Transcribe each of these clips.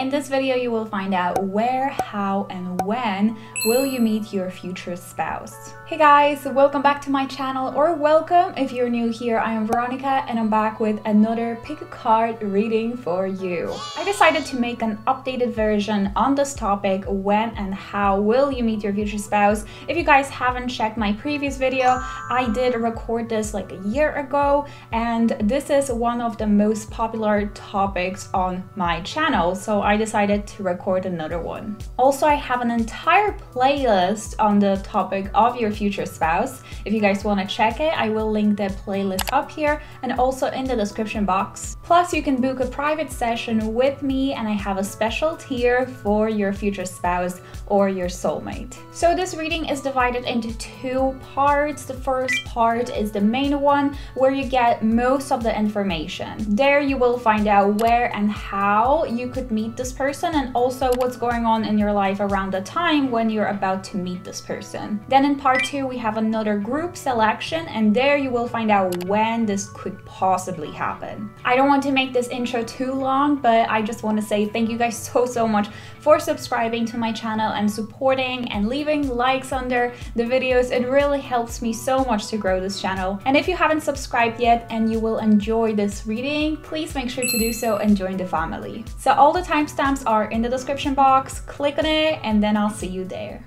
in this video you will find out where, how, and when will you meet your future spouse. Hey guys, welcome back to my channel, or welcome if you're new here. I am Veronica and I'm back with another pick a card reading for you. I decided to make an updated version on this topic, when and how will you meet your future spouse. If you guys haven't checked my previous video, I did record this like a year ago, and this is one of the most popular topics on my channel, so I decided to record another one. Also, I have an entire playlist on the topic of your future spouse. If you guys want to check it, I will link the playlist up here and also in the description box. Plus, you can book a private session with me, and I have a special tier for your future spouse or your soulmate. So this reading is divided into two parts. The first part is the main one, where you get most of the information. There you will find out where and how you could meet this person, and also what's going on in your life around the time when you're about to meet this person. Then in part 2 we have another group selection, and there you will find out when this could possibly happen. I don't want to make this intro too long, but I just want to say thank you guys so much for subscribing to my channel and supporting and leaving likes under the videos. It really helps me so much to grow this channel. And if you haven't subscribed yet and you will enjoy this reading, please make sure to do so and join the family. So all the timestamps are in the description box. Click on it and then I'll see you there.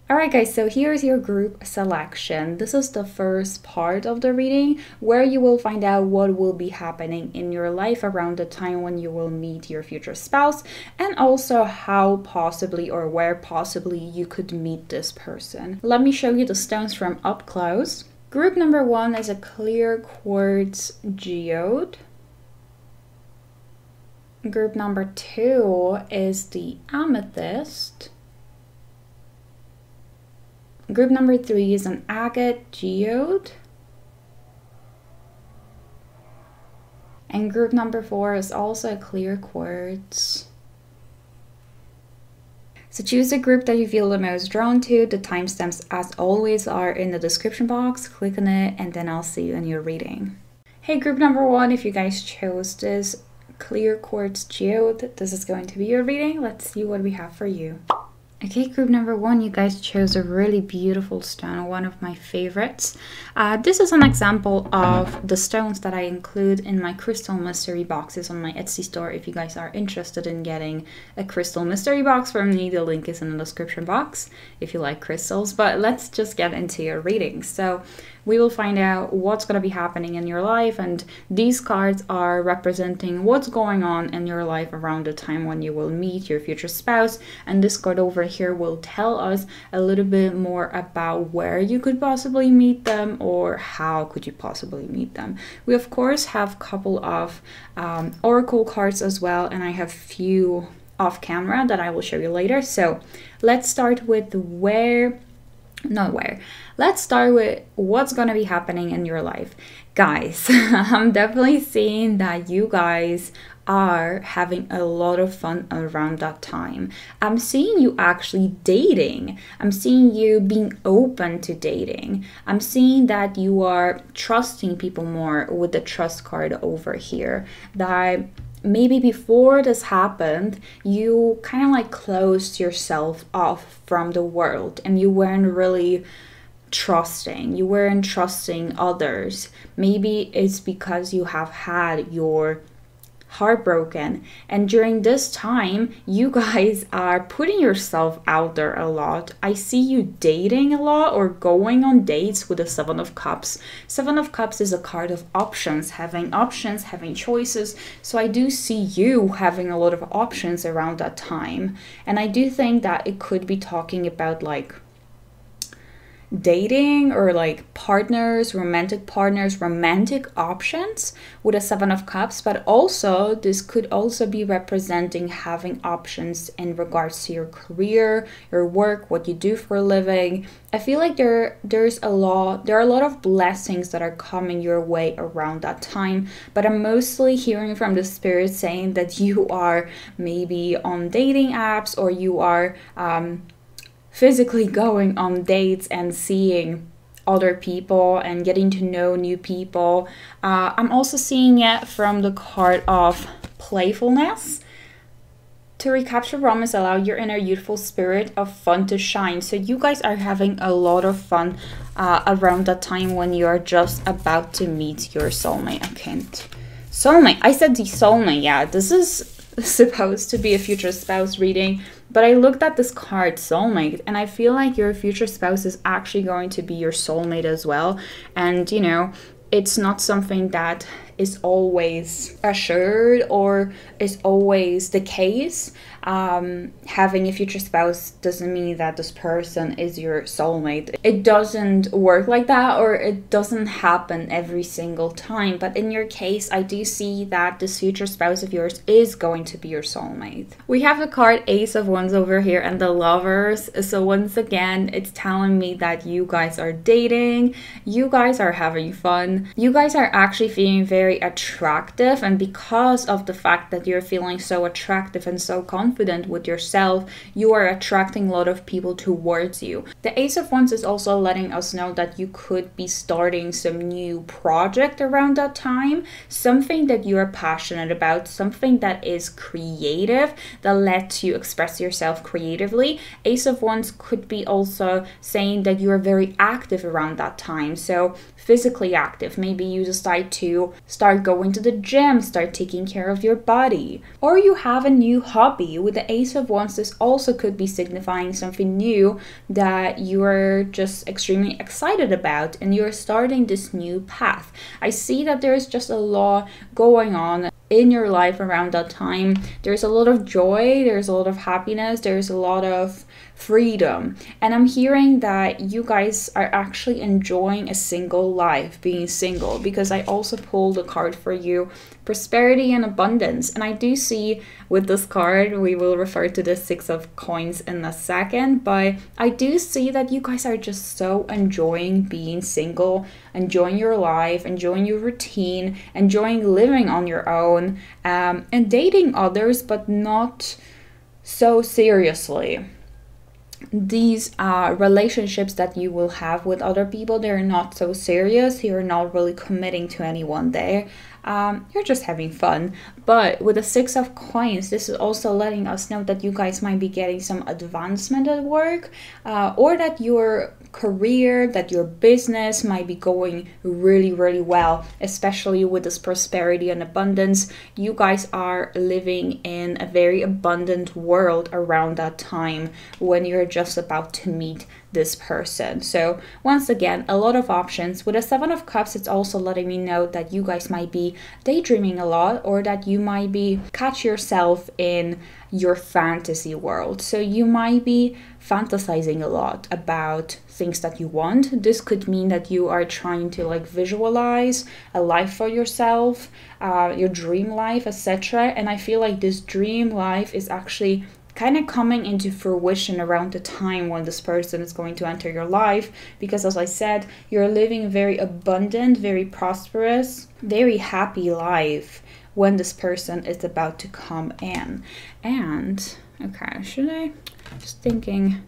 Alright guys, so here's your group selection. This is the first part of the reading, where you will find out what will be happening in your life around the time when you will meet your future spouse, and also how possibly or where possibly you could meet this person. Let me show you the stones from up close. Group number 1 is a clear quartz geode. Group number 2 is the amethyst. Group number 3 is an agate geode. And group number 4 is also a clear quartz. So choose a group that you feel the most drawn to. The timestamps, as always, are in the description box. Click on it and then I'll see you in your reading. Hey, group number 1, if you guys chose this clear quartz geode, this is going to be your reading. Let's see what we have for you. Okay, group number 1, you guys chose a really beautiful stone, one of my favorites. This is an example of the stones that I include in my crystal mystery boxes on my Etsy store. If you guys are interested in getting a crystal mystery box from me, the link is in the description box if you like crystals. But let's just get into your reading. So we will find out what's going to be happening in your life, and these cards are representing what's going on in your life around the time when you will meet your future spouse. And this card over here will tell us a little bit more about where you could possibly meet them or how could you possibly meet them. We of course have a couple of oracle cards as well, and I have few off camera that I will show you later. So let's start with let's start with what's gonna be happening in your life. Guys, I'm definitely seeing that you guys are having a lot of fun around that time. I'm seeing you actually dating. I'm seeing you being open to dating. I'm seeing that you are trusting people more with the trust card over here. That maybe before this happened, you kind of like closed yourself off from the world and you weren't really trusting. You weren't trusting others. Maybe it's because you have had your heart broken, and during this time you guys are putting yourself out there a lot. I see you dating a lot or going on dates with the 7 of Cups. 7 of Cups is a card of options, having choices. So I do see you having a lot of options around that time, and I do think that it could be talking about like dating or like partners, romantic options with a 7 of Cups. But also this could also be representing having options in regards to your career, your work, what you do for a living. I feel like there are a lot of blessings that are coming your way around that time, but I'm mostly hearing from the spirit saying that you are maybe on dating apps, or you are physically going on dates and seeing other people and getting to know new people. I'm also seeing it from the card of playfulness. To recapture promise, allow your inner youthful spirit of fun to shine. So you guys are having a lot of fun around that time when you are just about to meet your soulmate. I can't. Soulmate. I said the soulmate. Yeah, this is supposed to be a future spouse reading, but I looked at this card, soulmate, and I feel like your future spouse is actually going to be your soulmate as well. And you know, it's not something that is always assured or is always the case. Having a future spouse doesn't mean that this person is your soulmate. It doesn't work like that, or it doesn't happen every single time. But in your case, I do see that this future spouse of yours is going to be your soulmate. We have the card Ace of Wands over here and the Lovers. So once again, it's telling me that you guys are dating, you guys are having fun, you guys are actually feeling very attractive, and because of the fact that you're feeling so attractive and so confident with yourself, you are attracting a lot of people towards you. The Ace of Wands is also letting us know that you could be starting some new project around that time, something that you are passionate about, something that is creative, that lets you express yourself creatively. Ace of Wands could be also saying that you are very active around that time, so physically active. Maybe you decide to start going to the gym, start taking care of your body, or you have a new hobby. With the Ace of Wands, this also could be signifying something new that you are just extremely excited about, and you're starting this new path. I see that there's just a lot going on in your life around that time. There's a lot of joy, there's a lot of happiness, there's a lot of freedom, and I'm hearing that you guys are actually enjoying a single life, being single, because I also pulled a card for you, prosperity and abundance. And I do see with this card, we will refer to the Six of Coins in a second, but I do see that you guys are just so enjoying being single, enjoying your life, enjoying your routine, enjoying living on your own, and dating others, but not so seriously. These relationships that you will have with other people, they're not so serious. You're not really committing to anyone there. You're just having fun. But with the Six of Coins, this is also letting us know that you guys might be getting some advancement at work, or that your career, that your business might be going really, really well, especially with this prosperity and abundance. You guys are living in a very abundant world around that time when you're just about to meet this person. So once again, a lot of options. With a Seven of Cups, it's also letting me know that you guys might be daydreaming a lot, or that you might be catch yourself in your fantasy world. So you might be fantasizing a lot about things that you want. This could mean that you are trying to like visualize a life for yourself, your dream life, etc. And I feel like this dream life is actually kind of coming into fruition around the time when this person is going to enter your life, because as I said, you're living a very abundant, very prosperous, very happy life when this person is about to come in. And okay, should I just thinking,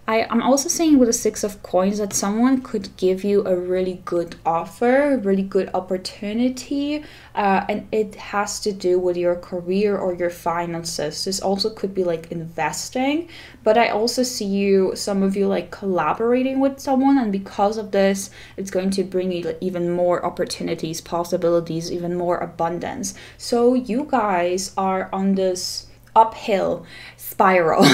I'm also seeing with the Six of Coins that someone could give you a really good offer, a really good opportunity, and it has to do with your career or your finances. This also could be like investing, but I also see you, some of you, like collaborating with someone, and because of this, it's going to bring you even more opportunities, possibilities, even more abundance. So you guys are on this uphill spiral.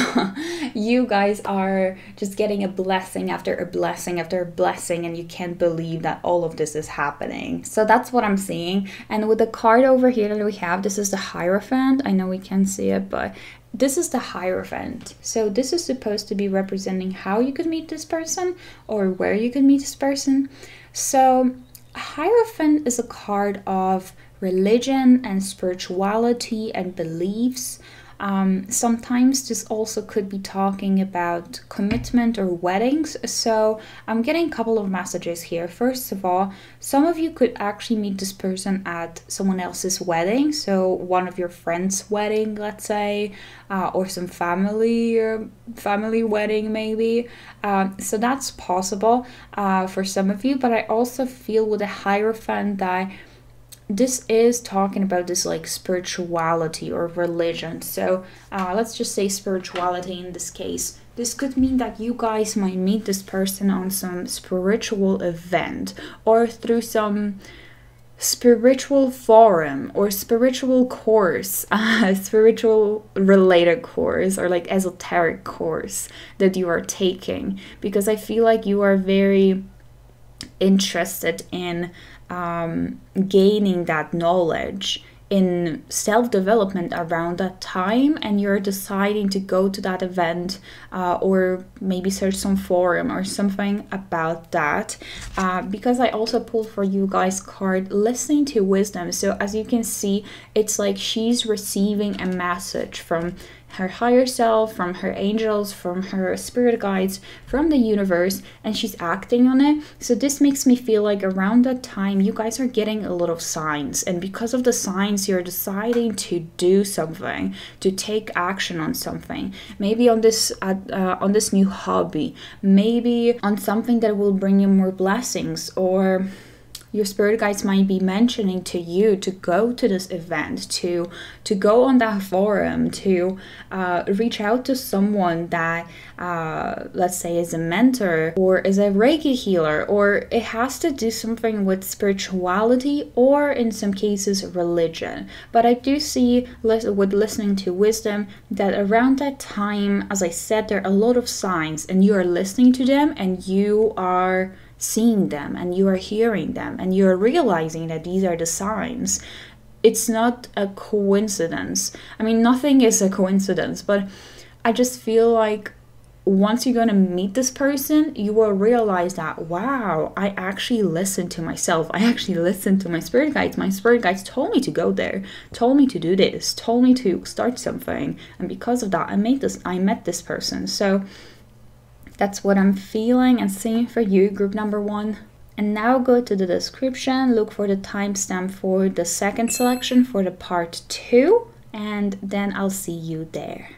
You guys are just getting a blessing after a blessing after a blessing, and you can't believe that all of this is happening. So that's what I'm seeing. And with the card over here that we have, this is the Hierophant. I know we can't see it, but this is the Hierophant. So this is supposed to be representing how you could meet this person or where you could meet this person. So Hierophant is a card of religion and spirituality and beliefs. Sometimes this also could be talking about commitment or weddings. So I'm getting a couple of messages here. First of all, some of you could actually meet this person at someone else's wedding, so one of your friends' wedding, let's say, or some family wedding maybe. So that's possible for some of you, but I also feel with a Hierophant that this is talking about this like spirituality or religion. So let's just say spirituality in this case. This could mean that you guys might meet this person on some spiritual event or through some spiritual forum or spiritual course, spiritual related course or like esoteric course that you are taking, because I feel like you are very interested in gaining that knowledge in self-development around that time, and you're deciding to go to that event or maybe search some forum or something about that, because I also pulled for you guys card listening to wisdom. So as you can see, it's like she's receiving a message from her higher self, from her angels, from her spirit guides, from the universe, and she's acting on it. So this makes me feel like around that time you guys are getting a lot of signs, and because of the signs you're deciding to do something, to take action on something, maybe on this new hobby, maybe on something that will bring you more blessings, or your spirit guides might be mentioning to you to go to this event, to go on that forum, to reach out to someone that, let's say, is a mentor or is a Reiki healer, or it has to do something with spirituality or in some cases religion. But I do see with listening to wisdom that around that time, as I said, there are a lot of signs and you are listening to them and you are seeing them and you are hearing them and you're realizing that these are the signs. It's not a coincidence. I mean, nothing is a coincidence, but I just feel like once you're going to meet this person, you will realize that, wow, I actually listened to myself. I actually listened to my spirit guides. My spirit guides told me to go there, told me to do this, told me to start something. And because of that, I met this person. So that's what I'm feeling and seeing for you, group number 1. And now go to the description, look for the timestamp for the second selection for the part 2, and then I'll see you there.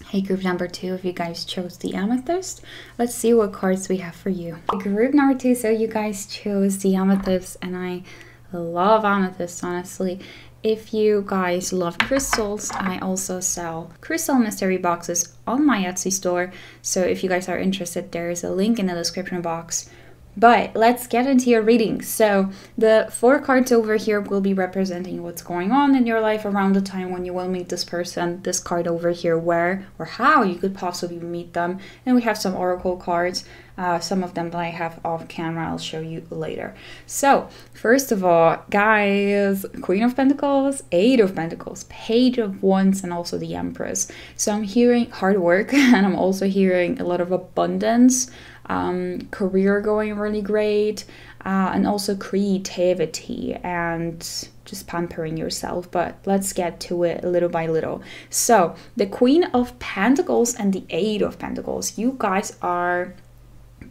Hey, group number 2, if you guys chose the amethyst, let's see what cards we have for you. Group number 2, so you guys chose the amethyst, and I love amethyst, honestly. If you guys love crystals, I also sell crystal mystery boxes on my Etsy store. So if you guys are interested, there is a link in the description box. But let's get into your reading. So the 4 cards over here will be representing what's going on in your life around the time when you will meet this person. This card over here, where or how you could possibly meet them. And we have some oracle cards. Some of them that I have off camera, I'll show you later. So first of all, guys, Queen of Pentacles, 8 of Pentacles, Page of Wands, and also the Empress. So I'm hearing hard work, and I'm also hearing a lot of abundance, career going really great, and also creativity and just pampering yourself. But let's get to it little by little. So the Queen of Pentacles and the 8 of Pentacles, you guys are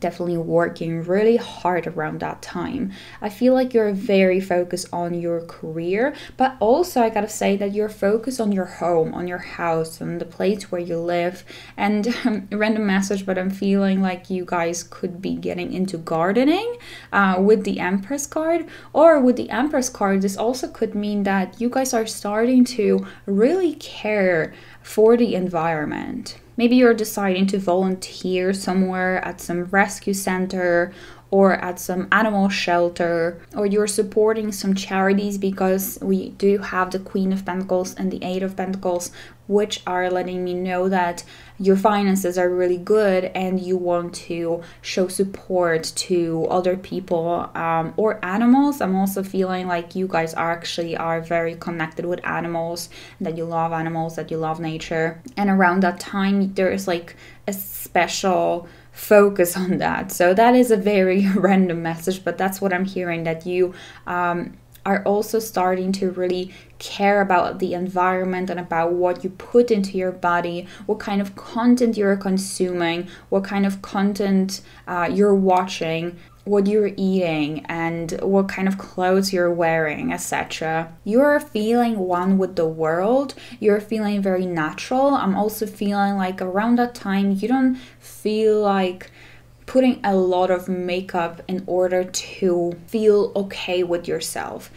definitely working really hard around that time. I feel like you're very focused on your career, but also I gotta say that you're focused on your home, on your house, on the place where you live. And random message, but I'm feeling like you guys could be getting into gardening with the Empress card, or with the Empress card, this also could mean that you guys are starting to really care for the environment. Maybe you're deciding to volunteer somewhere at some rescue center or at some animal shelter, or you're supporting some charities, because we do have the Queen of Pentacles and the 8 of Pentacles, which are letting me know that your finances are really good and you want to show support to other people or animals. I'm also feeling like you guys are very connected with animals, that you love nature. And around that time, there is like a special focus on that. So that is a very random message, but that's what I'm hearing, that you are also starting to really care about the environment and about what you put into your body, what kind of content you're consuming, what kind of content you're watching, what you're eating, and what kind of clothes you're wearing, etc. You're feeling one with the world. You're feeling very natural. I'm also feeling like around that time you don't feel like putting a lot of makeup in order to feel okay with yourself.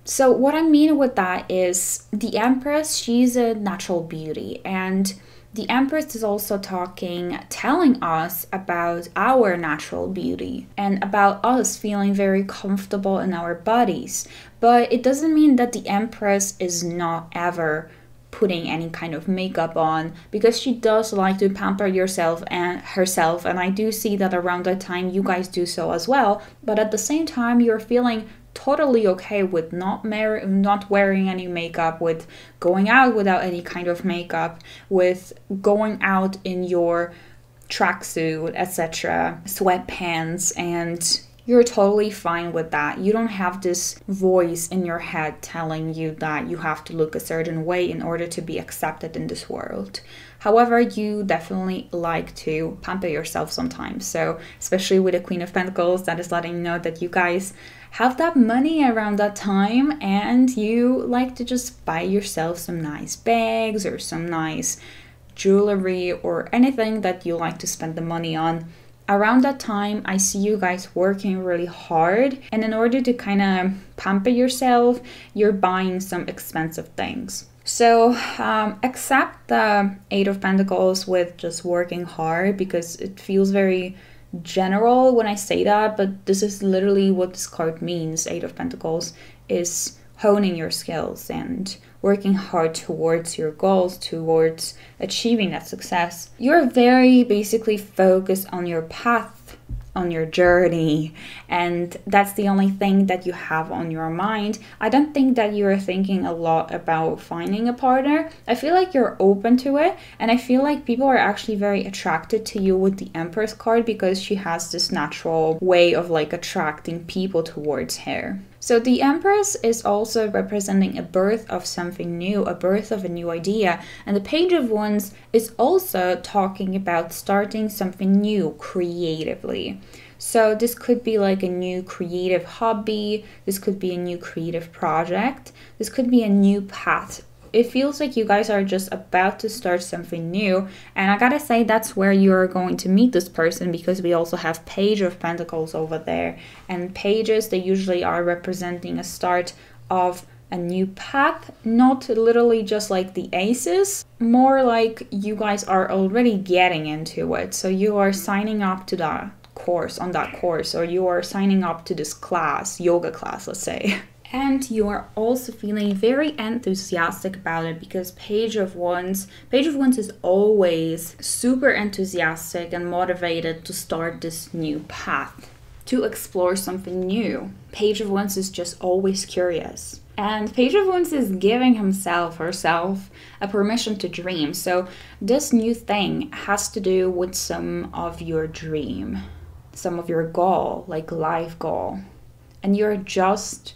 So what I mean with that is the Empress, she's a natural beauty, and the Empress is also telling us about our natural beauty and about us feeling very comfortable in our bodies. But it doesn't mean that the Empress is not ever putting any kind of makeup on, because she does like to pamper herself, and I do see that around that time you guys do so as well. But at the same time, you're feeling totally okay with not wearing any makeup, with going out without any kind of makeup, with going out in your tracksuit, etc., sweatpants, and you're totally fine with that. You don't have this voice in your head telling you that you have to look a certain way in order to be accepted in this world. However, you definitely like to pamper yourself sometimes. So especially with the Queen of Pentacles, that is letting you know that you guys have that money around that time, and you like to just buy yourself some nice bags or some nice jewelry or anything that you like to spend the money on. Around that time, I see you guys working really hard, and in order to kind of pamper yourself, you're buying some expensive things. So accept the Eight of Pentacles with just working hard, because it feels very general when I say that, but this is literally what this card means. Eight of Pentacles is honing your skills and working hard towards your goals, towards achieving that success. You're very basically focused on your path, on your journey, and that's the only thing that you have on your mind. I don't think that you're thinking a lot about finding a partner. I feel like you're open to it, and I feel like people are actually very attracted to you with the Empress card, because she has this natural way of like attracting people towards her. So the Empress is also representing a birth of something new, a birth of a new idea. And the Page of Wands is also talking about starting something new creatively. So this could be like a new creative hobby. This could be a new creative project. This could be a new path. It feels like you guys are just about to start something new. And I gotta say, that's where you're going to meet this person, because we also have Page of Pentacles over there. And pages, they usually are representing a start of a new path, not literally just like the aces, more like you guys are already getting into it. So you are signing up to that course, or you are signing up to this class, yoga class, let's say. And you are also feeling very enthusiastic about it, because Page of Wands is always super enthusiastic and motivated to start this new path, to explore something new. Page of Wands is just always curious. And Page of Wands is giving herself a permission to dream. So this new thing has to do with some of your dream, some of your goal, like life goal. And you're just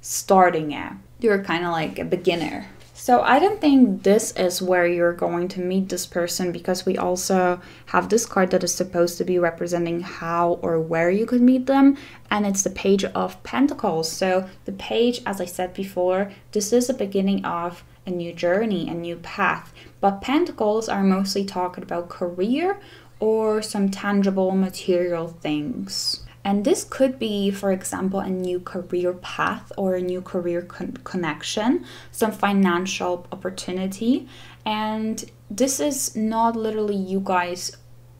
starting it. You're kind of like a beginner. So I don't think this is where you're going to meet this person, because we also have this card that is supposed to be representing how or where you could meet them, and it's the Page of Pentacles. So the page, as I said before, this is the beginning of a new journey, a new path. But Pentacles are mostly talking about career or some tangible material things. And this could be, for example, a new career path or a new career connection, some financial opportunity. And this is not literally you guys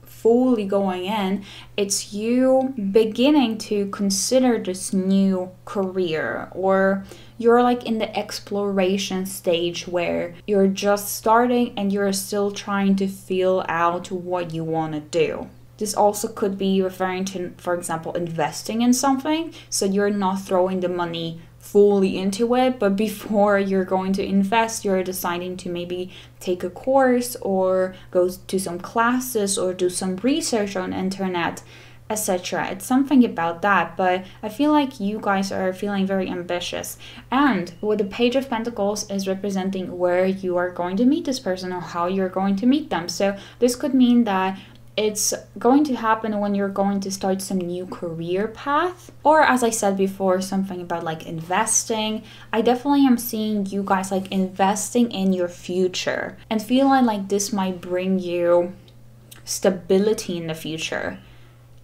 fully going in, it's you beginning to consider this new career, or you're like in the exploration stage where you're just starting and you're still trying to feel out what you want to do. This also could be referring to, for example, investing in something. So you're not throwing the money fully into it, but before you're going to invest, you're deciding to maybe take a course or go to some classes or do some research on internet, etc. It's something about that, but I feel like you guys are feeling very ambitious. And with the Page of Pentacles is representing where you are going to meet this person or how you're going to meet them. So this could mean that it's going to happen when you're going to start some new career path, or as I said before, something about like investing. I definitely am seeing you guys like investing in your future and feeling like this might bring you stability in the future.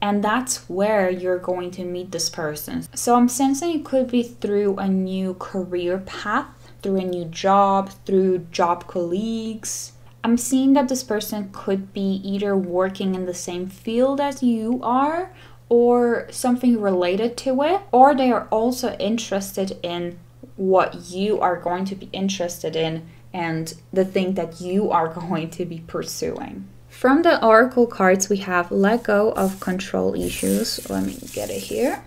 And that's where you're going to meet this person. So I'm sensing it could be through a new career path, through a new job, through job colleagues. I'm seeing that this person could be either working in the same field as you are or something related to it, or they are also interested in what you are going to be interested in and the thing that you are going to be pursuing. From the oracle cards, we have let go of control issues. Let me get it here.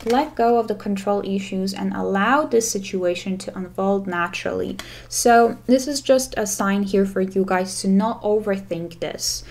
Let go of the control issues and allow this situation to unfold naturally. So this is just a sign here for you guys to not overthink this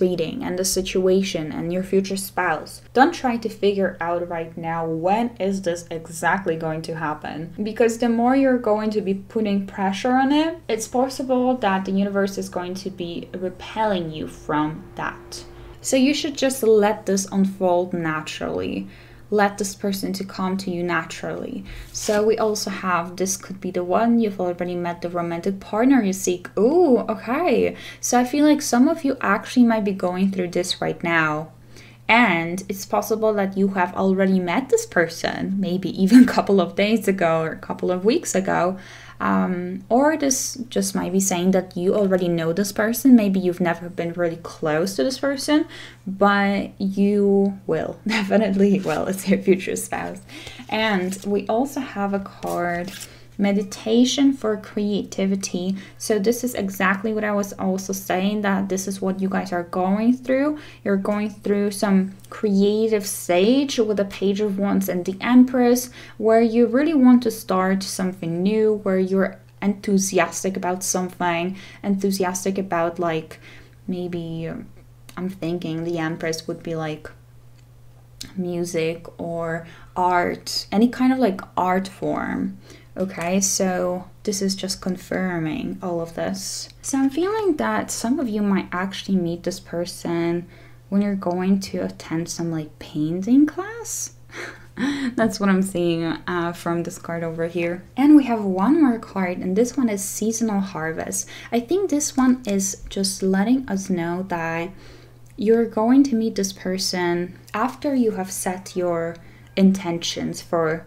reading and the situation and your future spouse. Don't try to figure out right now when is this exactly going to happen, because the more you're going to be putting pressure on it, it's possible that the universe is going to be repelling you from that. So you should just let this unfold naturally. Let this person to come to you naturally. So we also have, this could be the one, you've already met the romantic partner you seek. Ooh, okay. So I feel like some of you actually might be going through this right now. And it's possible that you have already met this person, maybe even a couple of days ago or a couple of weeks ago. Or this just might be saying that you already know this person. Maybe you've never been really close to this person, but you will, definitely will. It's your future spouse. And we also have a card, meditation for creativity. So this is exactly what I was also saying, that this is what you guys are going through. You're going through some creative stage with the Page of Wands and the Empress, where you really want to start something new, where you're enthusiastic about something, enthusiastic about, like, maybe I'm thinking the Empress would be like music or art, any kind of like art form. Okay, so this is just confirming all of this. So I'm feeling that some of you might actually meet this person when you're going to attend some like painting class. That's what I'm seeing from this card over here. And we have one more card, and this one is Seasonal Harvest. I think this one is just letting us know that you're going to meet this person after you have set your intentions for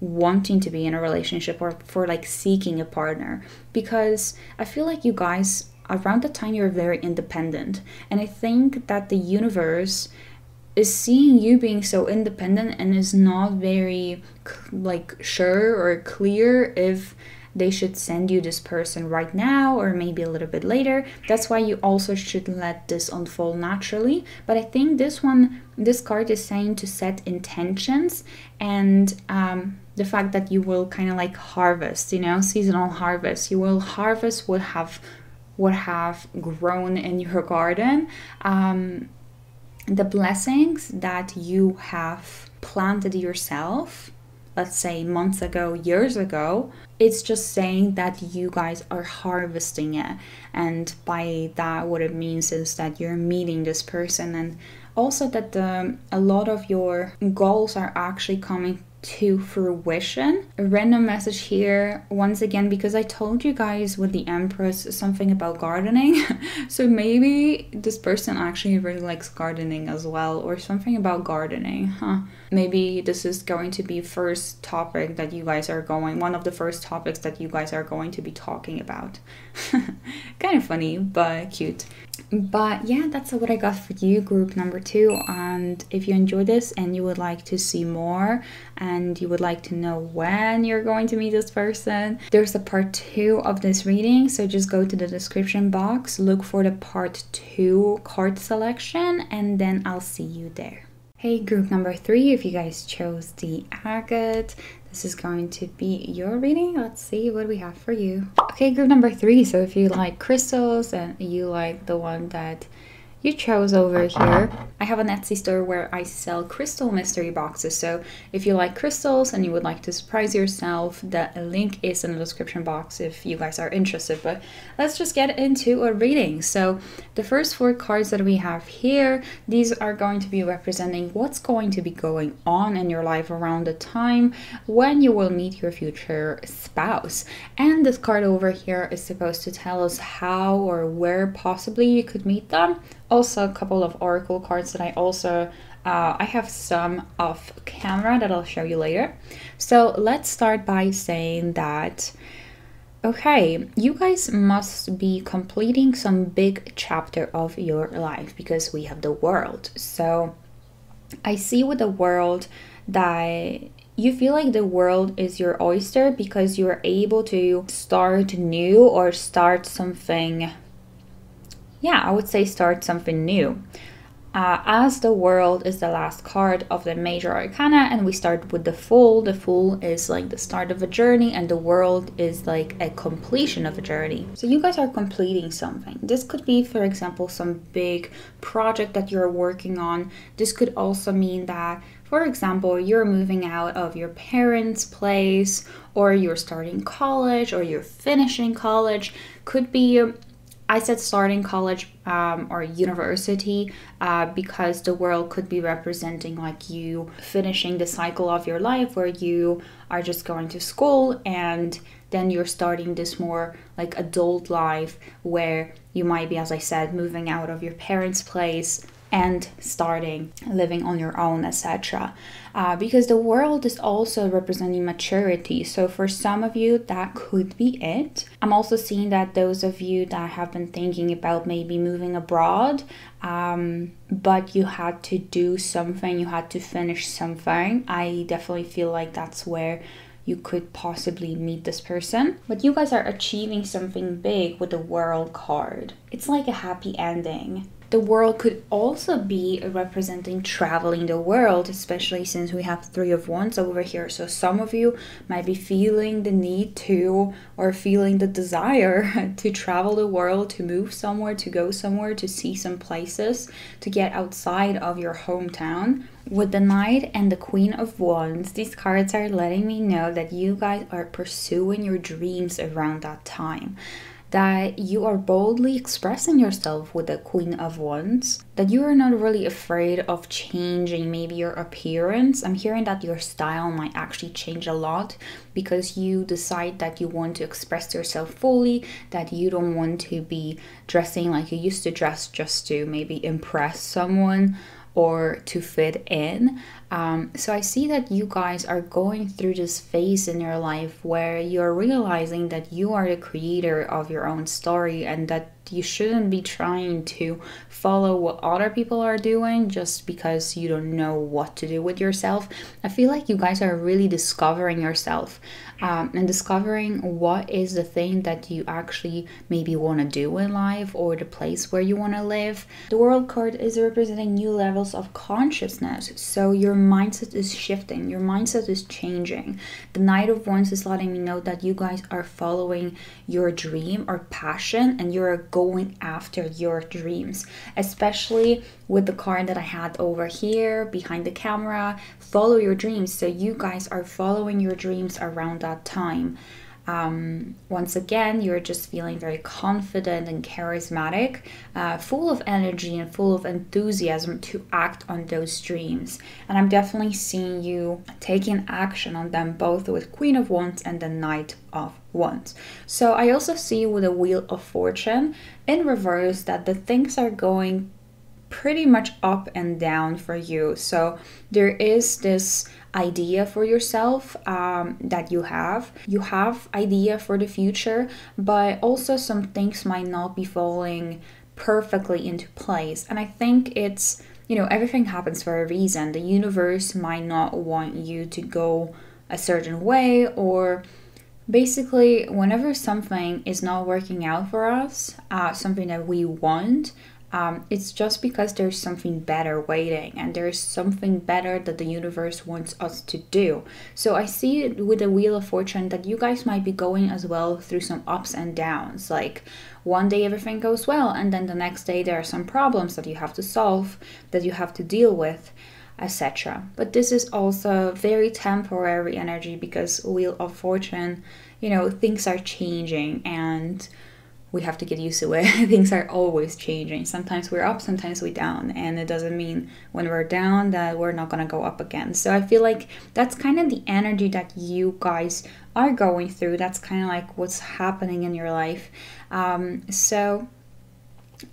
wanting to be in a relationship or for like seeking a partner, because I feel like you guys around the time you're very independent, and I think that the universe is seeing you being so independent and is not very like sure or clear if they should send you this person right now or maybe a little bit later. That's why you also should let this unfold naturally. But I think this card is saying to set intentions, and the fact that you will kind of like harvest, you know, seasonal harvest. You will harvest what have grown in your garden, the blessings that you have planted yourself, let's say months ago, years ago. It's just saying that you guys are harvesting it, and by that what it means is that you're meeting this person, and also that a lot of your goals are actually coming to fruition. A random message here once again, because I told you guys with the Empress something about gardening. So maybe this person actually really likes gardening as well, or something about gardening, maybe this is going to be first topic that you guys are going, one of the first topics that you guys are going to be talking about. Kind of funny but cute. But yeah, that's what I got for you, group number 2. And if you enjoyed this and you would like to see more and you would like to know when you're going to meet this person, there's a part 2 of this reading. So just go to the description box, look for the part 2 card selection, and then I'll see you there. Hey, group number 3, if you guys chose the agate, this is going to be your reading. Let's see what we have for you. Okay, group number 3. So if you like crystals and you like the one that you chose over here, I have an Etsy store where I sell crystal mystery boxes. So if you like crystals and you would like to surprise yourself, the link is in the description box if you guys are interested. But let's just get into a reading. So the first 4 cards that we have here, these are going to be representing what's going to be going on in your life around the time when you will meet your future spouse. And this card over here is supposed to tell us how or where possibly you could meet them, Also a couple of oracle cards that I also I have some off camera that I'll show you later. So let's start by saying that, okay, you guys must be completing some big chapter of your life because we have the world. So I see with the world that you feel like the world is your oyster because you're able to start new or start something. Yeah, I would say start something new. As the world is the last card of the major arcana, and we start with the Fool. The Fool is like the start of a journey, and the world is like a completion of a journey. So you guys are completing something. This could be, for example, some big project that you're working on. This could also mean that, for example, you're moving out of your parents' place, or you're starting college, or you're finishing college. Could be, I said starting college or university because the world could be representing like you finishing the cycle of your life where you are just going to school and then you're starting this more like adult life where you might be, as I said, moving out of your parents' place and starting living on your own, etc. Because the world is also representing maturity. So for some of you, that could be it. I'm also seeing that those of you that have been thinking about maybe moving abroad, but you had to do something, you had to finish something, I definitely feel like that's where you could possibly meet this person. But you guys are achieving something big with the World card. It's like a happy ending. The world could also be representing traveling the world, especially since we have Three of Wands over here. So some of you might be feeling the need to, or feeling the desire to travel the world, to move somewhere, to go somewhere, to see some places, to get outside of your hometown. With the Knight and the Queen of Wands, these cards are letting me know that you guys are pursuing your dreams around that time. That you are boldly expressing yourself with the Queen of Wands, that you are not really afraid of changing maybe your appearance. I'm hearing that your style might actually change a lot because you decide that you want to express yourself fully, that you don't want to be dressing like you used to dress just to maybe impress someone or to fit in. So I see that you guys are going through this phase in your life where you're realizing that you are the creator of your own story and that you shouldn't be trying to follow what other people are doing just because you don't know what to do with yourself. I feel like you guys are really discovering yourself and discovering what is the thing that you actually maybe want to do in life or the place where you want to live. The World card is representing new levels of consciousness. So your mindset is shifting, your mindset is changing. The Knight of Wands is letting me know that you guys are following your dream or passion and you're going after your dreams, especially with the card that I had over here behind the camera. Follow your dreams. So you guys are following your dreams around that time. Once again, you're just feeling very confident and charismatic, full of energy and full of enthusiasm to act on those dreams. And I'm definitely seeing you taking action on them, both with Queen of Wands and the Knight of Wands. So I also see with the Wheel of Fortune in reverse that the things are going pretty much up and down for you. So there is this idea for yourself that you have idea for the future, but also some things might not be falling perfectly into place. And I think it's, you know, everything happens for a reason. The universe might not want you to go a certain way, or basically whenever something is not working out for us, something that we want, it's just because there's something better waiting, and there's something better that the universe wants us to do. So I see it with the Wheel of Fortune that you guys might be going as well through some ups and downs. Like one day everything goes well, and then the next day there are some problems that you have to solve, that you have to deal with, etc. But this is also very temporary energy because Wheel of Fortune, you know, things are changing and we have to get used to it. Things are always changing. Sometimes we're up, sometimes we're down. And it doesn't mean when we're down that we're not going to go up again. So I feel like that's kind of the energy that you guys are going through. That's kind of like what's happening in your life. So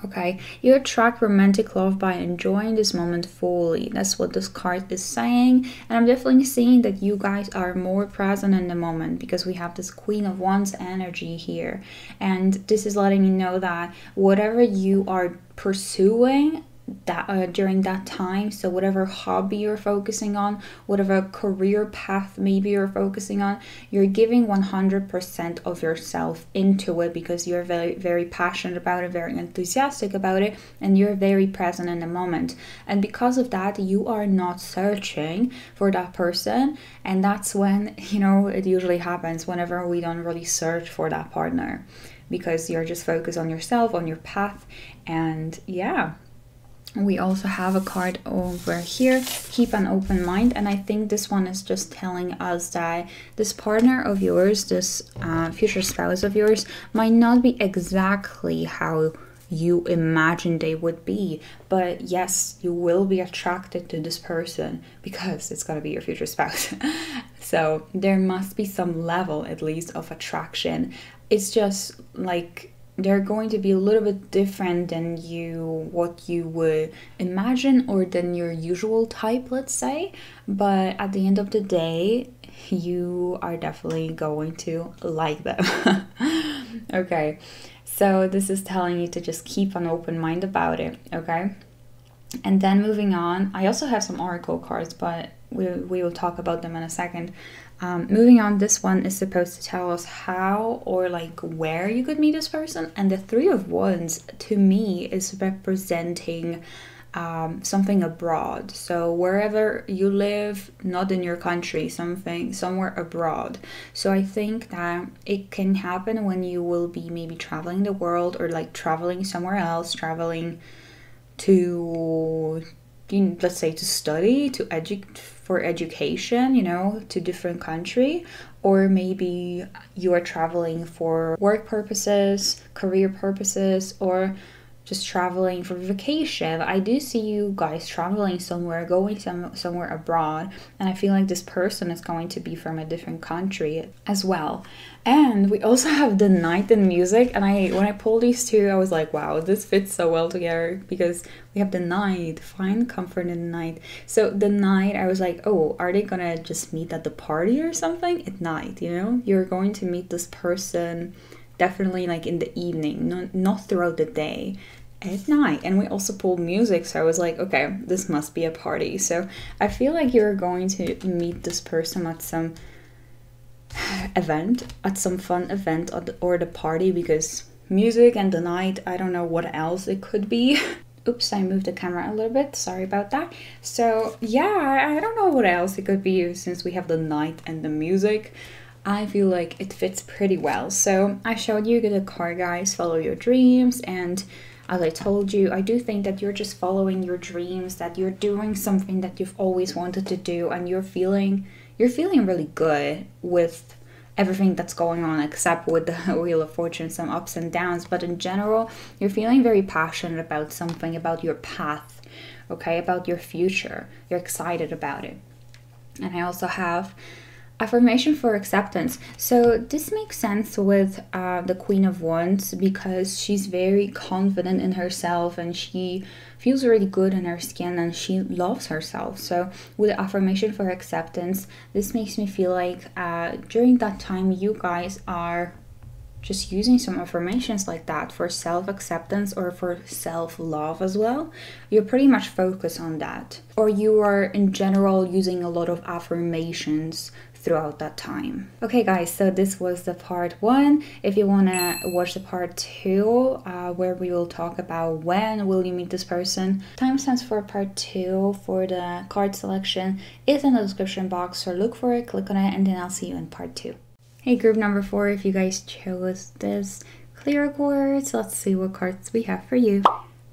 Okay, you attract romantic love by enjoying this moment fully. That's what this card is saying. And I'm definitely seeing that you guys are more present in the moment because we have this Queen of Wands energy here. And this is letting me know that whatever you are pursuing that during that time, so whatever hobby you're focusing on, whatever career path maybe you're focusing on, you're giving 100% of yourself into it because you're very passionate about it, very enthusiastic about it, and you're very present in the moment. And because of that, you are not searching for that person. And that's when, you know, it usually happens whenever we don't really search for that partner, because you're just focused on yourself, on your path. And yeah, we also have a card over here, keep an open mind. And I think this one is just telling us that this partner of yours, this future spouse of yours, might not be exactly how you imagine they would be, but yes, you will be attracted to this person because it's going to be your future spouse. So there must be some level at least of attraction. It's just like they're going to be a little bit different than what you would imagine or than your usual type, let's say. But at the end of the day, you are definitely going to like them. Okay, so this is telling you to just keep an open mind about it, okay? And then moving on, I also have some oracle cards, but we will talk about them in a second. Moving on, this one is supposed to tell us how or like where you could meet this person. And the Three of Wands to me is representing something abroad. So wherever you live, not in your country, somewhere abroad. So I think that it can happen when you will be maybe traveling the world or like traveling somewhere else, traveling to, let's say, to study, for education, you know, to different country, or maybe you are traveling for work purposes, career purposes, or just traveling for vacation. I do see you guys traveling somewhere, going somewhere abroad, and I feel like this person is going to be from a different country as well. And we also have the Knight in music, and when I pulled these two, I was like, wow, this fits so well together because we have the Knight, find comfort in the night. So the Knight, I was like, oh, are they gonna just meet at the party or something at night? You know, you're going to meet this person definitely like in the evening, not throughout the day, at night. And we also pulled music, so I was like, okay, this must be a party. So I feel like you're going to meet this person at some event, at some fun event, or the party, because music and the night, I don't know what else it could be. Oops, I moved the camera a little bit, sorry about that. So yeah, I don't know what else it could be since we have the night and the music. I feel like it fits pretty well. So I showed you the card, guys, follow your dreams. And as I told you, I do think that you're just following your dreams, that you're doing something that you've always wanted to do, and you're feeling really good with everything that's going on, except with the Wheel of Fortune, some ups and downs. But in general, you're feeling very passionate about something, about your path, okay, about your future. You're excited about it. And I also have affirmation for acceptance. So this makes sense with the Queen of Wands because she's very confident in herself and she feels really good in her skin and she loves herself. So with the affirmation for acceptance, this makes me feel like during that time you guys are just using some affirmations like that for self-acceptance or for self-love as well. You're pretty much focused on that. Or you are in general using a lot of affirmations throughout that time. Okay guys, so this was the part 1. If you want to watch the part 2 where we will talk about when will you meet this person, timestamps for part 2 for the card selection is in the description box, so look for it, click on it, and then I'll see you in part 2. Hey group number 4, if you guys chose this clear quartz, let's see what cards we have for you.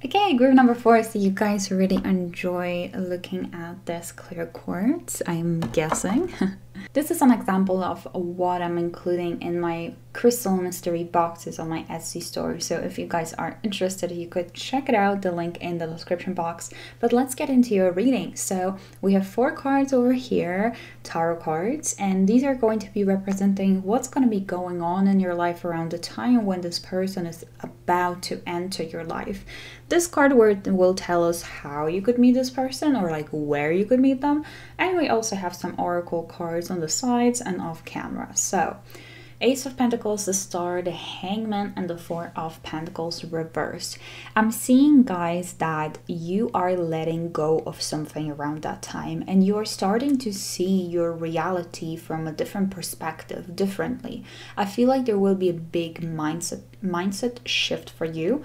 Okay, group number 4, so you guys really enjoy looking at this clear quartz, I'm guessing. This is an example of what I'm including in my crystal mystery boxes on my Etsy store. So if you guys are interested, you could check it out, the link in the description box. But let's get into your reading. So we have 4 cards over here, tarot cards, and these are going to be representing what's going to be going on in your life around the time when this person is about to enter your life. This card will tell us how you could meet this person, or like where you could meet them. And we also have some oracle cards on the sides and off camera. So Ace of Pentacles, the Star, the Hangman, and the 4 of Pentacles reversed. I'm seeing, guys, that you are letting go of something around that time, and you are starting to see your reality from a different perspective, differently. I feel like there will be a big mindset shift for you,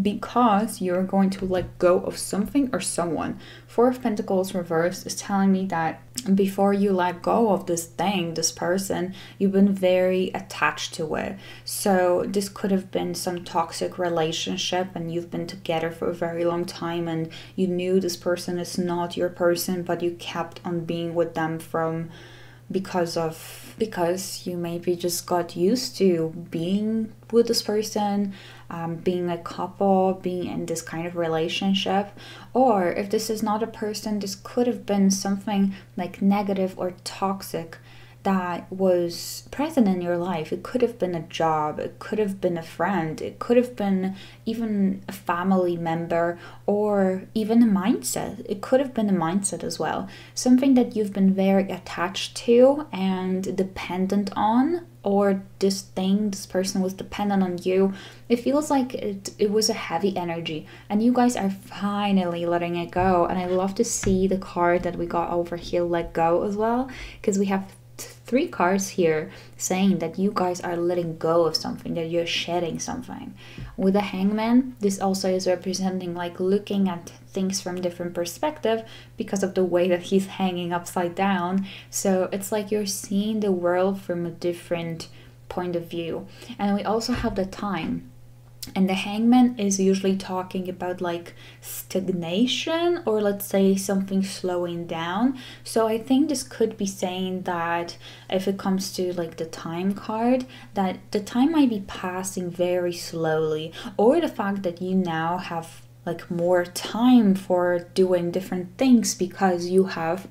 because you're going to let go of something or someone. 4 of Pentacles reversed is telling me that before you let go of this thing, this person, you've been very attached to it. So this could have been some toxic relationship, and you've been together for a very long time, and you knew this person is not your person, but you kept on being with them because you maybe just got used to being with this person, being a couple, being in this kind of relationship. Or if this is not a person, this could have been something like negative or toxic that was present in your life. It could have been a job, it could have been a friend, it could have been even a family member, or even a mindset. It could have been a mindset as well. Something that you've been very attached to and dependent on, or this person was dependent on you. It feels like it was a heavy energy, and you guys are finally letting it go. And I love to see the card that we got over here, let go, as well, because we have 3 cards here saying that you guys are letting go of something, that you're shedding something. With the Hangman, this also is representing like looking at things from different perspective because of the way that he's hanging upside down. So it's like you're seeing the world from a different point of view. And we also have the Time. And the Hangman is usually talking about like stagnation, or let's say something slowing down. So I think this could be saying that if it comes to like the Time card, that the time might be passing very slowly, or the fact that you now have like more time for doing different things because you have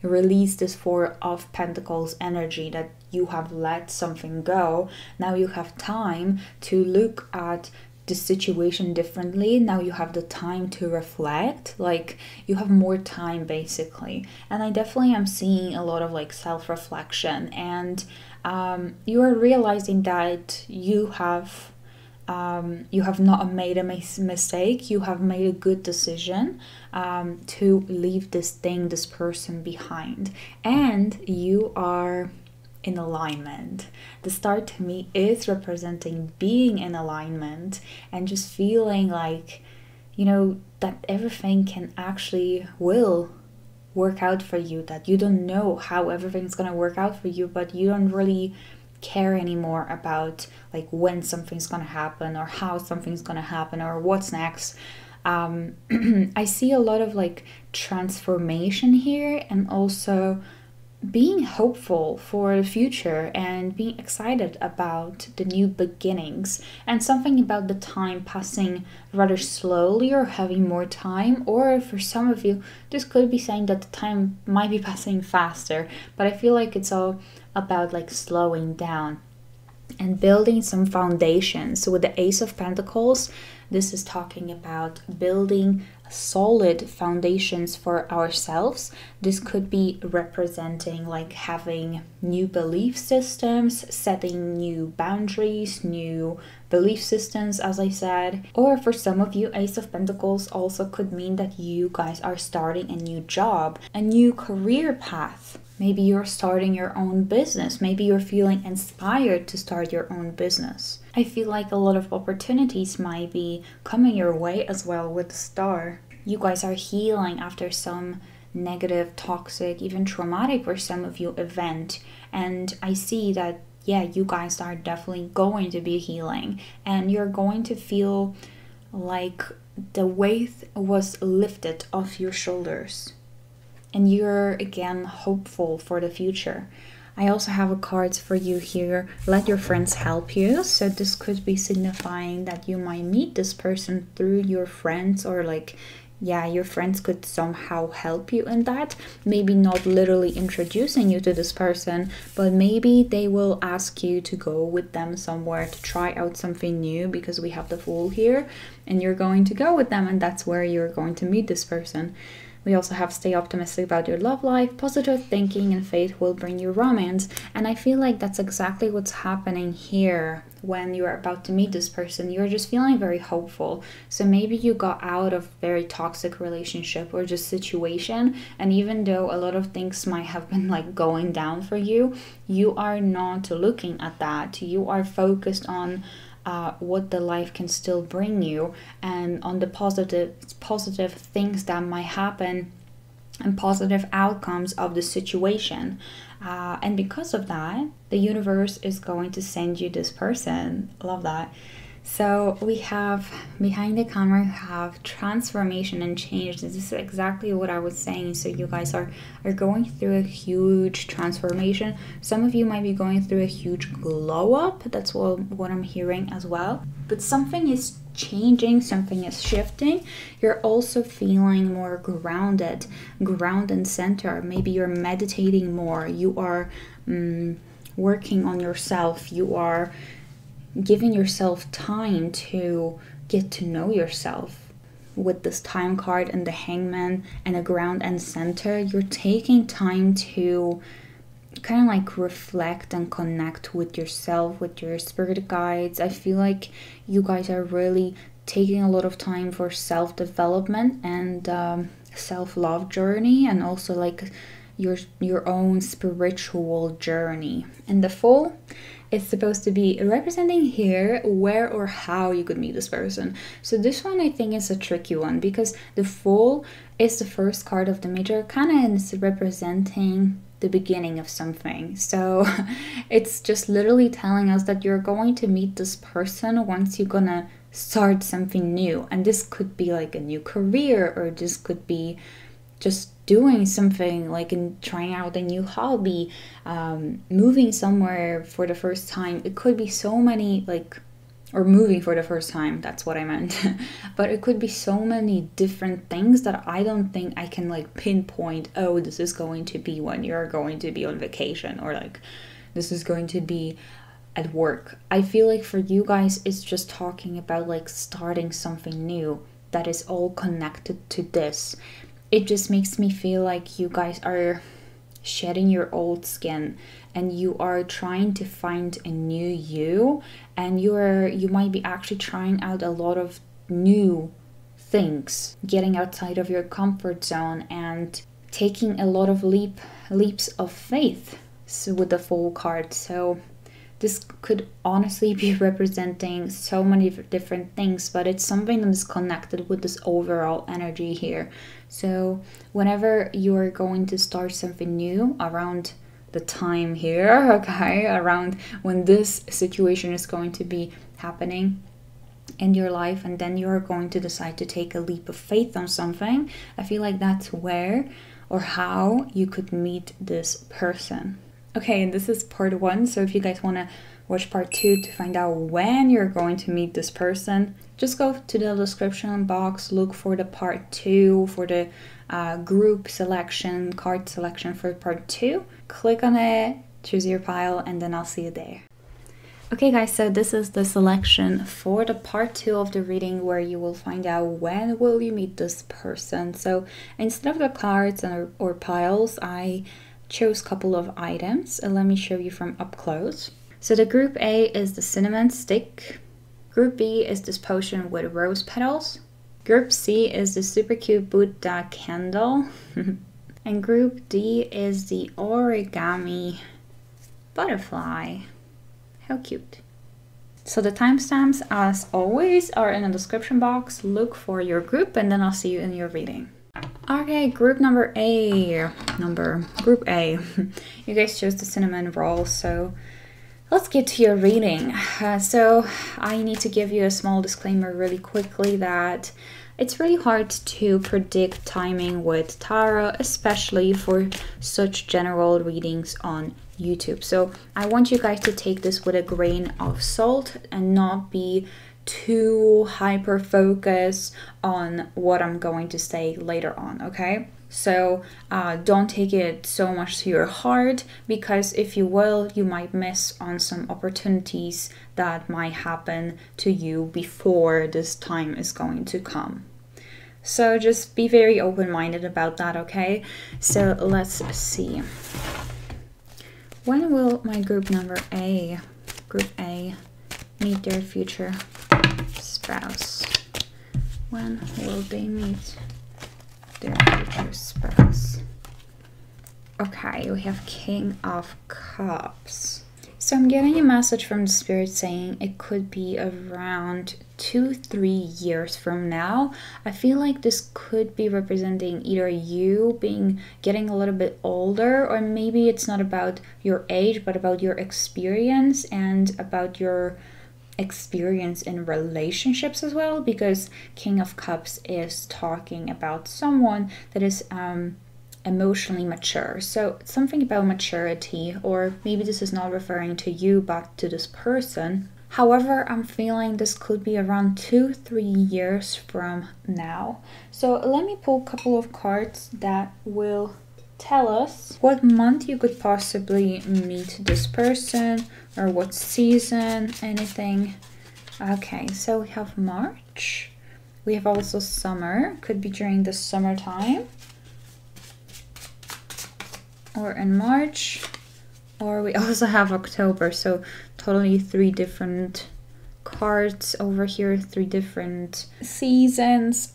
released this 4 of Pentacles energy, that you have let something go. Now you have time to look at the situation differently. Now you have the time to reflect, like you have more time basically. And I definitely am seeing a lot of like self-reflection, and you are realizing that you have not made a mistake. You have made a good decision to leave this person behind, and you are in alignment. The Star to me is representing being in alignment and just feeling like, you know, that everything can actually will work out for you, that you don't know how everything's gonna work out for you, but you don't really care anymore about like when something's gonna happen, or how something's gonna happen, or what's next. I see a lot of like transformation here, and also being hopeful for the future and being excited about the new beginnings, and something about the time passing rather slowly, or having more time. Or for some of you, this could be saying that the time might be passing faster, but I feel like it's all about like slowing down and building some foundations. So with the Ace of Pentacles, this is talking about building solid foundations for ourselves. This could be representing like having new belief systems, setting new boundaries, new belief systems, as I said. Or for some of you, Ace of Pentacles also could mean that you guys are starting a new job, a new career path. Maybe you're starting your own business. Maybe you're feeling inspired to start your own business. I feel like a lot of opportunities might be coming your way as well with the Star. You guys are healing after some negative, toxic, even traumatic for some of you event. And I see that, yeah, you guys are definitely going to be healing. And you're going to feel like the weight was lifted off your shoulders. And you're again hopeful for the future. I also have a card for you here. Let your friends help you. So this could be signifying that you might meet this person through your friends, or like, yeah, your friends could somehow help you in that. Maybe not literally introducing you to this person, but maybe they will ask you to go with them somewhere to try out something new, because we have the Fool here, and you're going to go with them, and that's where you're going to meet this person. We also have stay optimistic about your love life. Positive thinking and faith will bring you romance. And I feel like that's exactly what's happening here when you're about to meet this person. You're just feeling very hopeful. So maybe you got out of a very toxic relationship or just situation. And even though a lot of things might have been like going down for you, you are not looking at that. You are focused on what the life can still bring you, and on the positive things that might happen and positive outcomes of the situation. And because of that, the universe is going to send you this person. Love that. So we have behind the camera, we have transformation and change. This is exactly what I was saying. So you guys are going through a huge transformation. Some of you might be going through a huge glow up. That's what I'm hearing as well. But something is changing, something is shifting. You're also feeling more grounded and center. Maybe you're meditating more. You are working on yourself. You are giving yourself time to get to know yourself. With this time card and the Hangman and a ground and center, you're taking time to kind of like reflect and connect with yourself, with your spirit guides. I feel like you guys are really taking a lot of time for self-development and self-love journey, and also like your own spiritual journey. And the Fool is supposed to be representing here where or how you could meet this person. So this one I think is a tricky one, because the Fool is the first card of the Major Arcana and it's representing the beginning of something. So it's just literally telling us that you're going to meet this person once you're gonna start something new. And this could be like a new career, or this could be just doing something like in trying out a new hobby, moving somewhere for the first time. It could be so many, like, or moving for the first time, that's what I meant. But it could be so many different things that I don't think I can like pinpoint, oh, this is going to be when you're going to be on vacation, or like this is going to be at work. I feel like for you guys it's just talking about like starting something new that is all connected to this. It just makes me feel like you guys are shedding your old skin and you are trying to find a new you, and you might be actually trying out a lot of new things, getting outside of your comfort zone and taking a lot of leaps of faith with the Fool card. So this could honestly be representing so many different things, but it's something that is connected with this overall energy here. So whenever you are going to start something new around the time here, okay, around when this situation is going to be happening in your life, and then you're going to decide to take a leap of faith on something, I feel like that's where or how you could meet this person. Okay, and this is part 1, so if you guys want to watch part 2 to find out when you're going to meet this person, just go to the description box, look for the part 2, for the group selection, card selection for part 2. Click on it, choose your pile, and then I'll see you there. Okay guys, so this is the selection for the part 2 of the reading, where you will find out when will you meet this person. So instead of the cards or piles, I chose a couple of items, and let me show you from up close. So the group A is the cinnamon stick, group B is this potion with rose petals, group C is the super cute Buddha candle, and group D is the origami butterfly. How cute. So the timestamps, as always, are in the description box. Look for your group, and then I'll see you in your reading. Okay, group A. You guys chose the cinnamon roll, so let's get to your reading. So I need to give you a small disclaimer really quickly that it's really hard to predict timing with tarot, especially for such general readings on YouTube. So I want you guys to take this with a grain of salt and not be too hyper focused on what I'm going to say later on, okay? So don't take it so much to your heart, because if you will, you might miss on some opportunities that might happen to you before this time is going to come. So just be very open-minded about that, okay? So let's see. When will my group A meet their future spouse? When will they meet their future spouse? Okay, we have King of Cups. So I'm getting a message from the Spirit saying it could be around 2-3 years from now. I feel like this could be representing either you getting a little bit older, or maybe it's not about your age, but about your experience and about your experience in relationships as well, because King of Cups is talking about someone that is emotionally mature. So something about maturity, or maybe this is not referring to you but to this person. However, I'm feeling this could be around 2-3 years from now. So let me pull a couple of cards that will tell us what month you could possibly meet this person, or what season, anything. Okay, so we have March. We have also summer, could be during the summertime, or in March, or we also have October. So totally 3 different cards over here, 3 different seasons.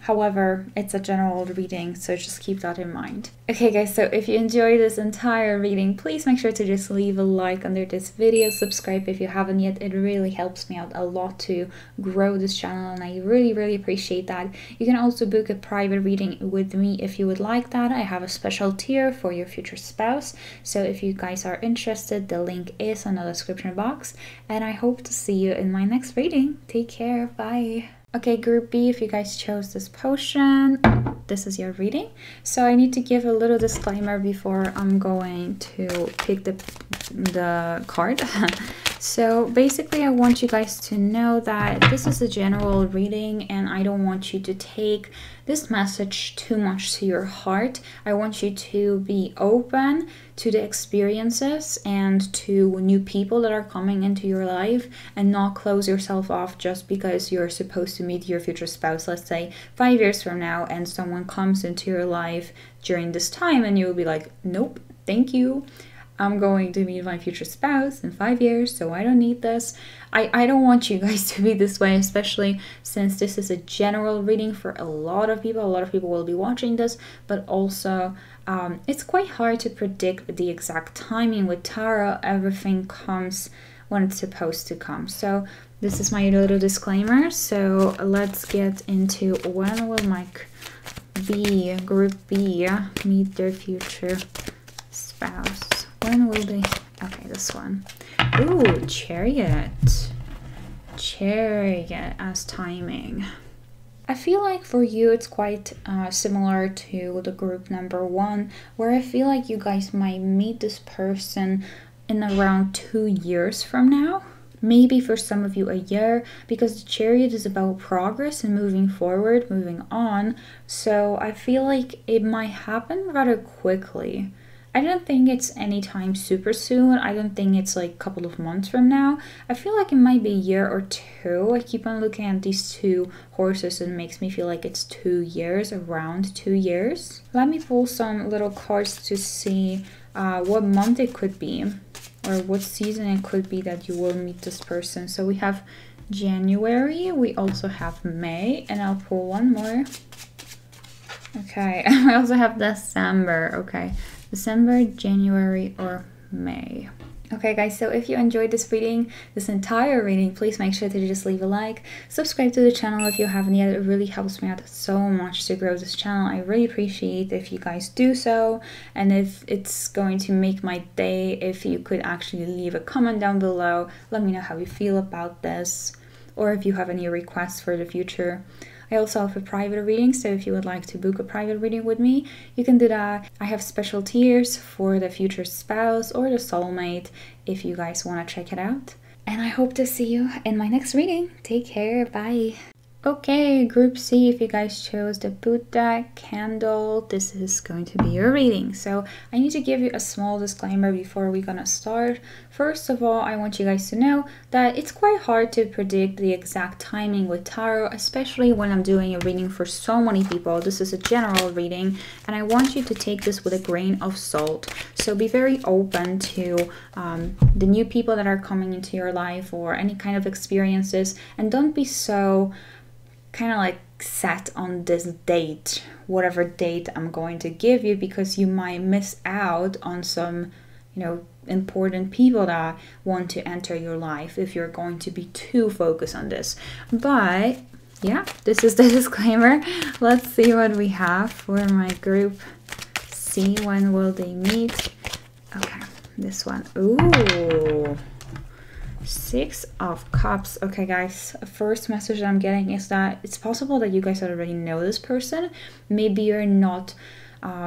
However, it's a general reading, so just keep that in mind. Okay guys, so if you enjoyed this entire reading, please make sure to just leave a like under this video, subscribe if you haven't yet. It really helps me out a lot to grow this channel, and I really appreciate that. You can also book a private reading with me if you would like that. I have a special tier for your future spouse, so if you guys are interested, the link is in the description box, and I hope to see you in my next reading. Take care, bye. Okay, group B, if you guys chose this potion, this is your reading. So I need to give a little disclaimer before I'm going to pick the card. So basically I want you guys to know that this is a general reading, and I don't want you to take this message too much to your heart. I want you to be open to the experiences and to new people that are coming into your life, and not close yourself off just because you're supposed to meet your future spouse, let's say 5 years from now, and someone comes into your life during this time and you'll be like, nope, thank you. I'm going to meet my future spouse in 5 years, so I don't need this. I don't want you guys to be this way, especially since this is a general reading for a lot of people. A lot of people will be watching this, but also it's quite hard to predict the exact timing with tarot. Everything comes when it's supposed to come. So this is my little disclaimer. So let's get into when will my group B meet their future spouse. When will they? Okay, this one. Ooh, Chariot. Chariot as timing. I feel like for you it's quite similar to the group number 1, where I feel like you guys might meet this person in around 2 years from now. Maybe for some of you a year, because the Chariot is about progress and moving forward, moving on. So I feel like it might happen rather quickly. I don't think it's anytime super soon. I don't think it's like a couple of months from now. I feel like it might be a year or 2. I keep on looking at these 2 horses and it makes me feel like it's 2 years, around 2 years. Let me pull some little cards to see what month it could be, or what season it could be that you will meet this person. So we have January, we also have May, and I'll pull one more. Okay, and we also have December. Okay, December, January, or May. Okay guys, so if you enjoyed this reading, this entire reading, please make sure to just leave a like, subscribe to the channel if you haven't yet. It really helps me out so much to grow this channel. I really appreciate if you guys do so, and if it's going to make my day, if you could actually leave a comment down below, let me know how you feel about this, or if you have any requests for the future. I also have a private reading, so if you would like to book a private reading with me, you can do that. I have special tiers for the future spouse or the soulmate if you guys want to check it out. And I hope to see you in my next reading. Take care, bye. Okay, group C, if you guys chose the Buddha candle, this is going to be your reading. So I need to give you a small disclaimer before we're gonna start. First of all, I want you guys to know that it's quite hard to predict the exact timing with tarot, especially when I'm doing a reading for so many people. This is a general reading, and I want you to take this with a grain of salt. So be very open to the new people that are coming into your life or any kind of experiences, and don't be so kind of like set on this date, whatever date I'm going to give you, because you might miss out on some, you know, important people that want to enter your life if you're going to be too focused on this. But yeah, this is the disclaimer. Let's see what we have for my group C. When will they meet? Okay, this one. Ooh, 6 of Cups. Okay guys, first message that I'm getting is that it's possible that you guys already know this person. Maybe you're not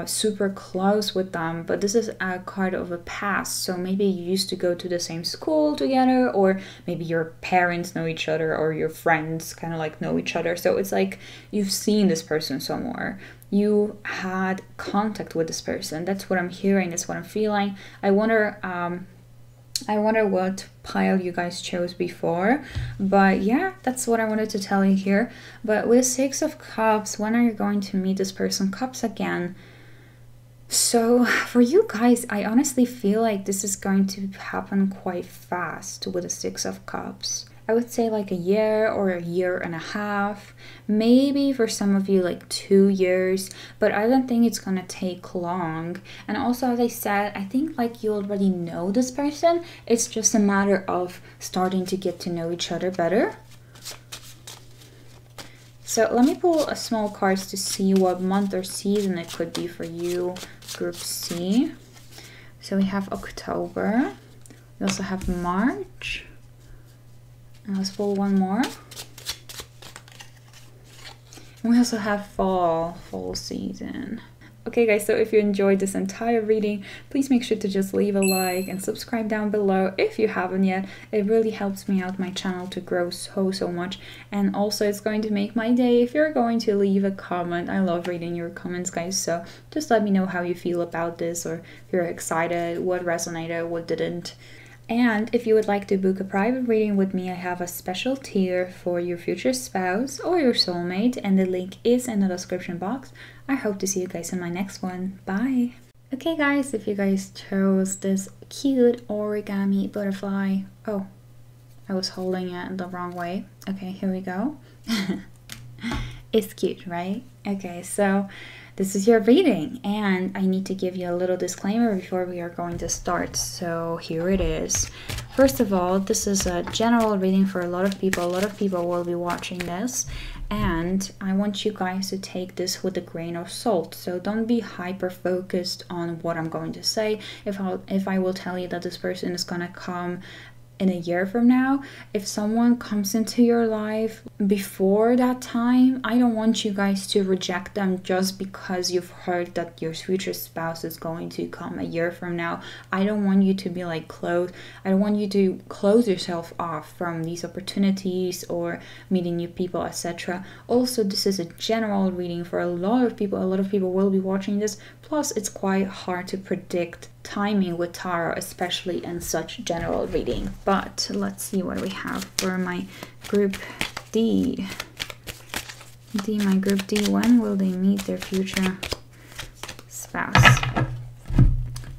super close with them, but this is a card of a past. So maybe you used to go to the same school together, or maybe your parents know each other, or your friends kind of like know each other. So it's like you've seen this person somewhere, you had contact with this person. That's what I'm hearing, that's what I'm feeling. I wonder what pile you guys chose before, but yeah, that's what I wanted to tell you here. But with 6 of Cups, when are you going to meet this person? Cups again. So for you guys, I honestly feel like this is going to happen quite fast with the 6 of Cups. I would say like a year or a year and a half, maybe for some of you like 2 years, but I don't think it's gonna take long. And also, as I said, I think like you already know this person. It's just a matter of starting to get to know each other better. So let me pull a small cards to see what month or season it could be for you, group C. So we have October, we also have March. And let's pull one more. And we also have fall season. Okay guys, so if you enjoyed this entire reading, please make sure to just leave a like and subscribe down below if you haven't yet. It really helps me out, my channel, to grow so much. And also it's going to make my day if you're going to leave a comment. I love reading your comments, guys, so just let me know how you feel about this, or if you're excited, what resonated, what didn't. And if you would like to book a private reading with me, I have a special tier for your future spouse or your soulmate, and the link is in the description box. I hope to see you guys in my next one. Bye! Okay guys, if you guys chose this cute origami butterfly... Oh, I was holding it the wrong way. Okay, here we go. It's cute, right? Okay, so this is your reading, and I need to give you a little disclaimer before we are going to start. So here it is. First of all, this is a general reading for a lot of people. A lot of people will be watching this, and I want you guys to take this with a grain of salt. So don't be hyper focused on what I'm going to say. If I will tell you that this person is gonna come in a year from now, if someone comes into your life before that time, I don't want you guys to reject them just because you've heard that your future spouse is going to come a year from now. I don't want you to be like closed. I don't want you to close yourself off from these opportunities or meeting new people, etc. Also, this is a general reading for a lot of people. A lot of people will be watching this. Plus, it's quite hard to predict timing with tarot, especially in such general reading. But let's see what we have for my group D. My group D, when will they meet their future spouse?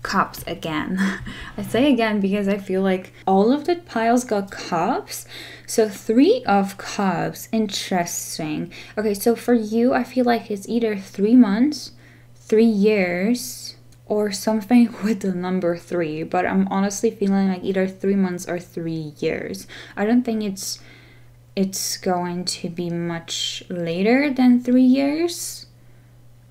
Cups again. I say again because I feel like all of the piles got cups. So 3 of Cups, interesting. Okay, so for you, I feel like it's either 3 months, 3 years, or something with the number 3, but I'm honestly feeling like either 3 months or 3 years. I don't think it's going to be much later than 3 years.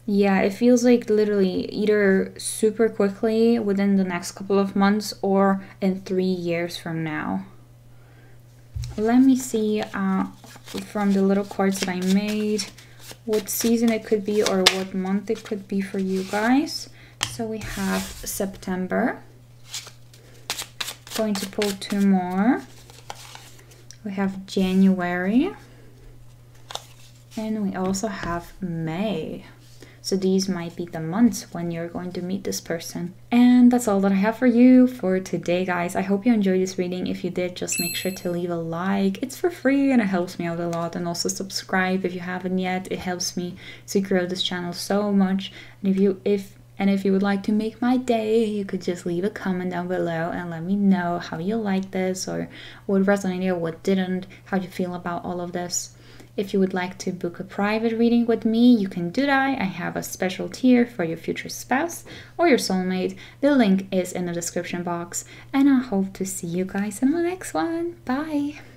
Yeah, it feels like literally either super quickly within the next couple of months or in 3 years from now. Let me see from the little cards that I made what season it could be or what month it could be for you guys. So we have September. Going to pull 2 more. We have January. And we also have May. So these might be the months when you're going to meet this person. And that's all that I have for you for today, guys. I hope you enjoyed this reading. If you did, just make sure to leave a like. It's for free and it helps me out a lot. And also subscribe if you haven't yet. It helps me to grow this channel so much. And if you would like to make my day, you could just leave a comment down below and let me know how you like this, or what resonated or what didn't, how you feel about all of this. If you would like to book a private reading with me, you can do that. I have a special tier for your future spouse or your soulmate. The link is in the description box, and I hope to see you guys in the next one. Bye!